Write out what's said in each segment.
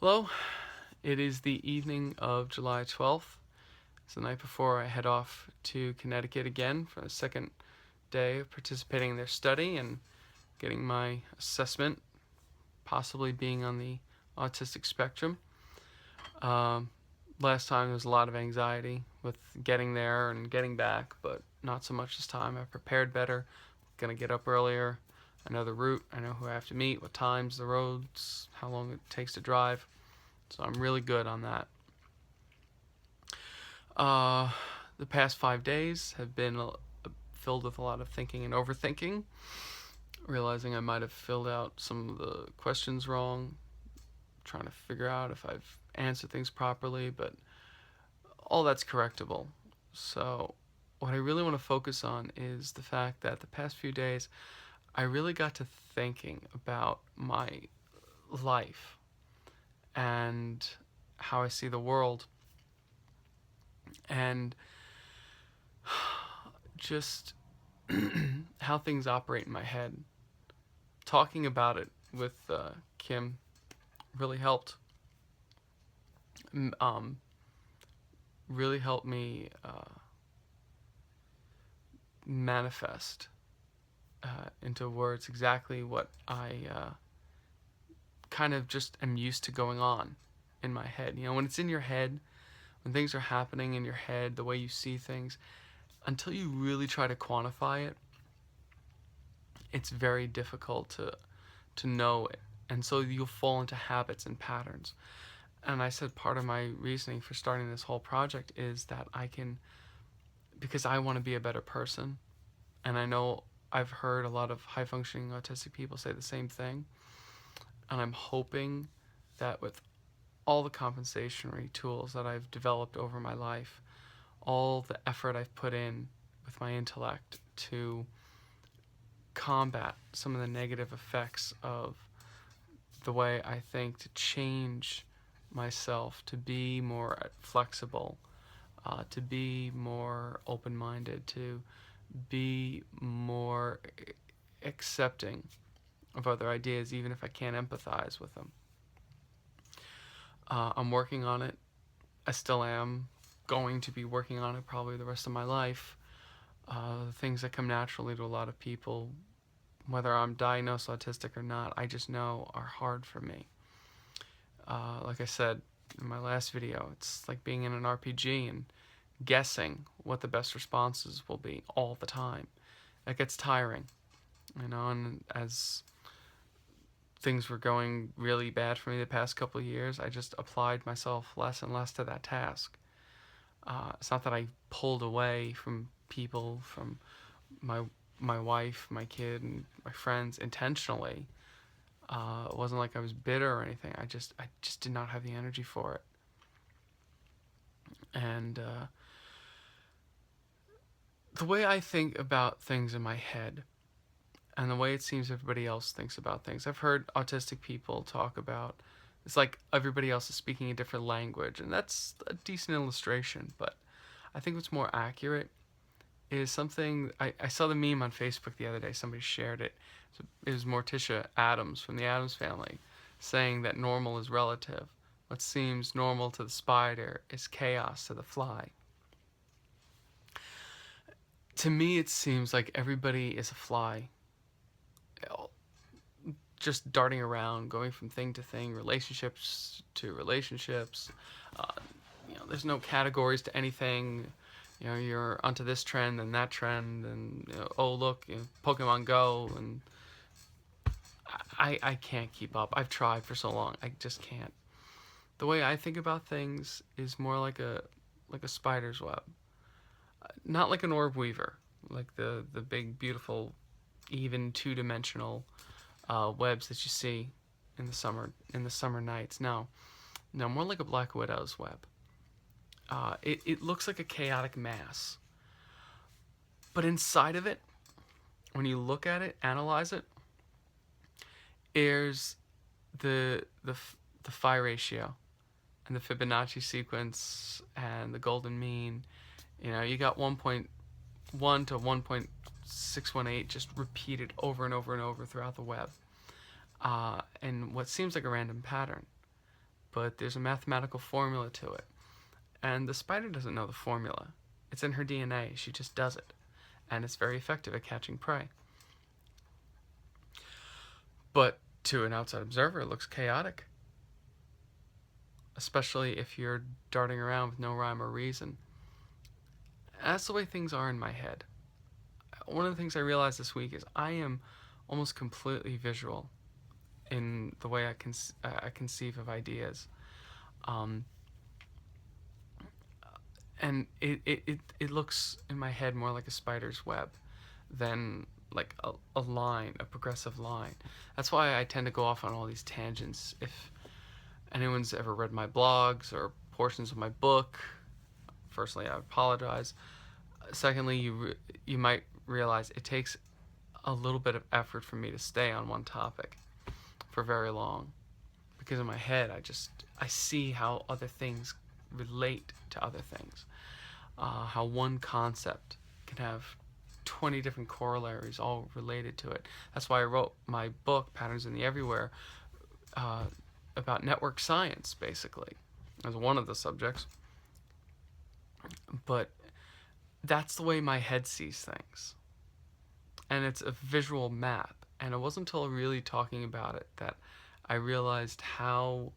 Hello, it is the evening of July 12th. It's the night before I head off to Connecticut again for a second day of participating in their study and getting my assessment, possibly being on the autistic spectrum. Um, Last time there was a lot of anxiety with getting there and getting back, but not so much this time. I prepared better, gonna get up earlier. I know the route, I know who I have to meet, what times, the roads, how long it takes to drive. So I'm really good on that. Uh, the past 5 days have been filled with a lot of thinking and overthinking, realizing I might have filled out some of the questions wrong, trying to figure out if I've answered things properly, but all that's correctable. So, what I really want to focus on is the fact that the past few days I really got to thinking about my life and how I see the world and just how things operate in my head. Talking about it with Kim really helped. Um, really helped me manifest into words exactly what I kind of just am used to going on in my head. You know, when it's in your head, when things are happening in your head, the way you see things, until you really try to quantify it, it's very difficult to know it. And so you'll fall into habits and patterns. And I said part of my reasoning for starting this whole project is that I can, because I want to be a better person. And I know I've heard a lot of high functioning autistic people say the same thing. And I'm hoping that with all the compensatory tools that I've developed over my life, all the effort I've put in with my intellect to combat some of the negative effects of the way I think, to change myself to be more flexible, to be more open minded, to be more accepting of other ideas, even if I can't empathize with them. I'm working on it. I still am going to be working on it probably the rest of my life. Things that come naturally to a lot of people, whether I'm diagnosed autistic or not, I just know are hard for me. Like I said in my last video, it's like being in an RPG and guessing what the best responses will be all the time. That gets tiring, you know, and as things were going really bad for me the past couple of years, I just applied myself less and less to that task. It's not that I pulled away from people, from my my wife, my kid, and my friends intentionally. It wasn't like I was bitter or anything. I just did not have the energy for it. And the way I think about things in my head, and the way it seems everybody else thinks about things, I've heard autistic people talk about. It's like everybody else is speaking a different language, and that's a decent illustration. But I think what's more accurate is something I saw the meme on Facebook the other day. Somebody shared it. So it was Morticia Adams from the Adams family saying that normal is relative. What seems normal to the spider is chaos to the fly. To me, it seems like everybody is a fly, just darting around, going from thing to thing, relationships to relationships. Uh, there's no categories to anything. You're onto this trend and that trend, and oh look, Pokemon Go, and I can't keep up. I've tried for so long, I just can't. The way I think about things is more like a spider's web, not like an orb weaver, like the big beautiful, even two-dimensional webs that you see in the summer nights. No, more like a black widow's web. It looks like a chaotic mass, but inside of it, when you look at it, analyze it, there's the phi ratio and the Fibonacci sequence and the golden mean. You got 1.1 to 1.618 just repeated over and over and over throughout the web. And what seems like a random pattern but there's a mathematical formula to it. And the spider doesn't know the formula. It's in her DNA. She just does it. And it's very effective at catching prey. But to an outside observer, it looks chaotic. Especially if you're darting around with no rhyme or reason. That's the way things are in my head. One of the things I realized this week is I am almost completely visual in the way I conceive of ideas. Um, and it looks in my head more like a spider's web than like a line, a progressive line. That's why I tend to go off on all these tangents. If anyone's ever read my blogs or portions of my book, firstly, I apologize. Secondly, you might realize it takes a little bit of effort for me to stay on one topic for very long, because in my head I see how other things relate to other things, how one concept can have 20 different corollaries all related to it. That's why I wrote my book, Patterns in the Everywhere, about network science, basically, as one of the subjects. But that's the way my head sees things. And it's a visual map. And it wasn't until really talking about it that I realized how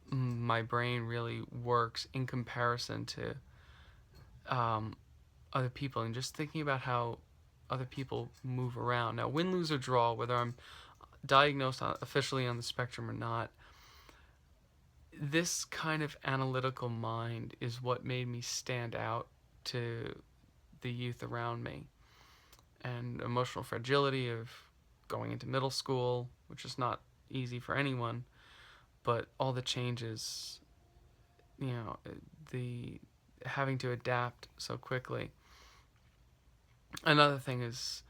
my brain really works in comparison to other people, and just thinking about how other people move around. Now, win, lose, or draw, whether I'm diagnosed officially on the spectrum or not, this kind of analytical mind is what made me stand out to the youth around me. And emotional fragility of going into middle school, which is not easy for anyone, but all the changes, the having to adapt so quickly. Another thing is,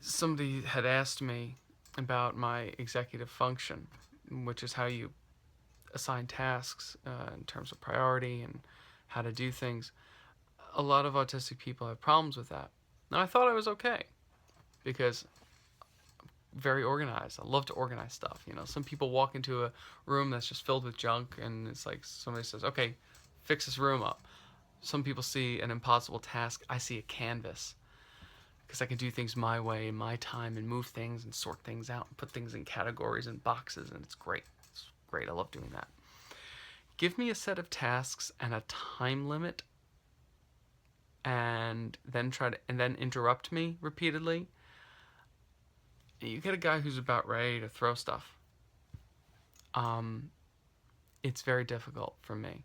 somebody had asked me about my executive function, which is how you assign tasks in terms of priority and how to do things. A lot of autistic people have problems with that. Now, I thought I was okay because I'm very organized. I love to organize stuff. Some people walk into a room that's just filled with junk, and it's like somebody says, okay, fix this room up. Some people see an impossible task. I see a canvas, because I can do things my way in my time and move things and sort things out and put things in categories and boxes, and it's great. It's great. I love doing that. Give me a set of tasks and a time limit, and then interrupt me repeatedly. You get a guy who's about ready to throw stuff. It's very difficult for me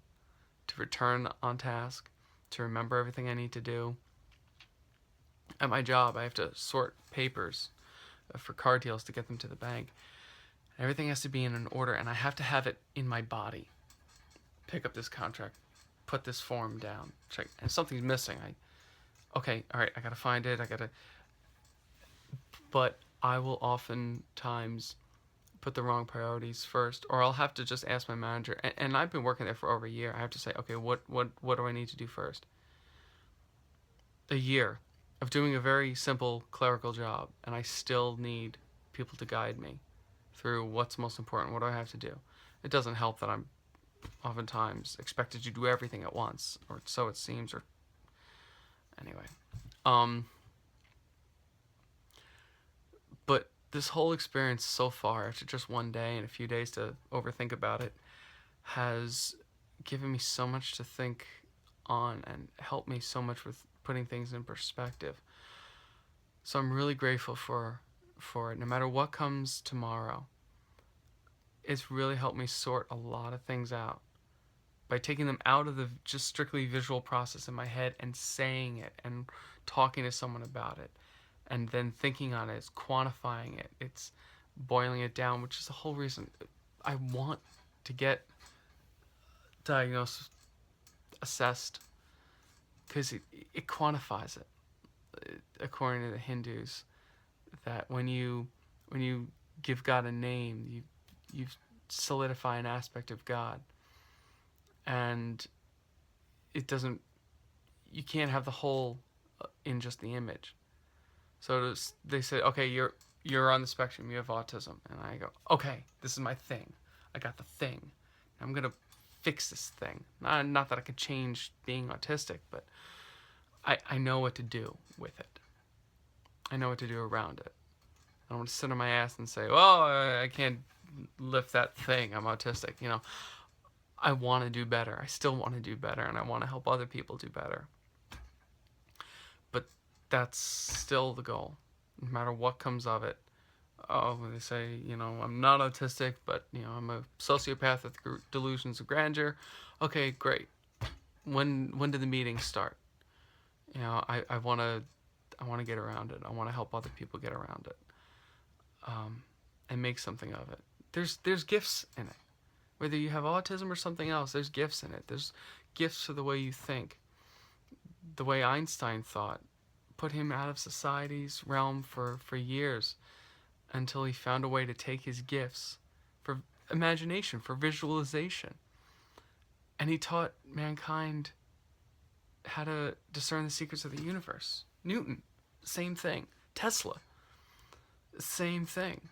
to return on task, to remember everything I need to do. At my job, I have to sort papers for car deals to get them to the bank. Everything has to be in an order, and I have to have it in my body. Pick up this contract, put this form down, check, and something's missing. Okay, all right, I gotta find it. But I will oftentimes put the wrong priorities first, or I'll have to just ask my manager. And I've been working there for over a year. I have to say, okay, what do I need to do first? A year of doing a very simple clerical job, and I still need people to guide me through what's most important. What do I have to do? It doesn't help that I'm oftentimes expected to do everything at once, or so it seems. Or anyway, but this whole experience so far, after just one day and a few days to overthink about it, has given me so much to think on and helped me so much with putting things in perspective. So I'm really grateful for it. No matter what comes tomorrow, it's really helped me sort a lot of things out by taking them out of the just strictly visual process in my head and saying it and talking to someone about it, and then thinking on it. It's quantifying it. It's boiling it down, which is the whole reason I want to get diagnosed, assessed, because it quantifies it. According to the Hindus, that when you give God a name, you solidify an aspect of God, and you can't have the whole in just the image. So they say, okay, you're on the spectrum, you have autism, and I go, okay, this is my thing. I got the thing. I'm gonna fix this thing. Not that I could change being autistic, but I know what to do with it. I know what to do around it. I don't want to sit on my ass and say, "Well, I can't lift that thing. I'm autistic." I want to do better. I still want to do better, and I want to help other people do better. But that's still the goal, no matter what comes of it. Oh, they say, I'm not autistic, but I'm a sociopath with delusions of grandeur. Okay, great. When do the meetings start? I want to get around it. I want to help other people get around it, and make something of it. There's gifts in it. Whether you have autism or something else, there's gifts in it. There's gifts for the way you think. The way Einstein thought put him out of society's realm for years, until he found a way to take his gifts for imagination, for visualization. And he taught mankind how to discern the secrets of the universe. Newton, same thing. Tesla, same thing.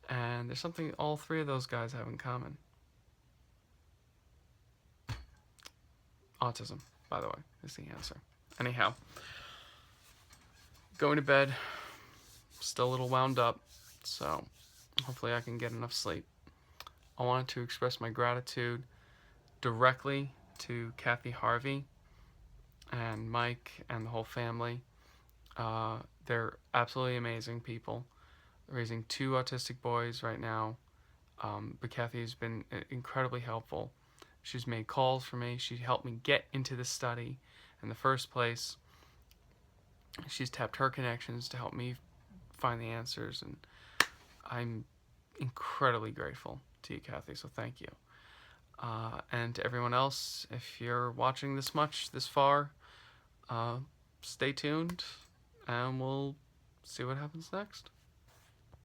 And there's something all three of those guys have in common. Autism, by the way, is the answer. Anyhow, going to bed, still a little wound up, so hopefully I can get enough sleep. I wanted to express my gratitude directly to Kathy Harvey and Mike and the whole family. They're absolutely amazing people, raising two autistic boys right now. But Kathy has been incredibly helpful. She's made calls for me. She helped me get into the study in the first place. She's tapped her connections to help me find the answers, and I'm incredibly grateful to you, Kathy, so thank you. And to everyone else, if you're watching this far, stay tuned, and we'll see what happens next.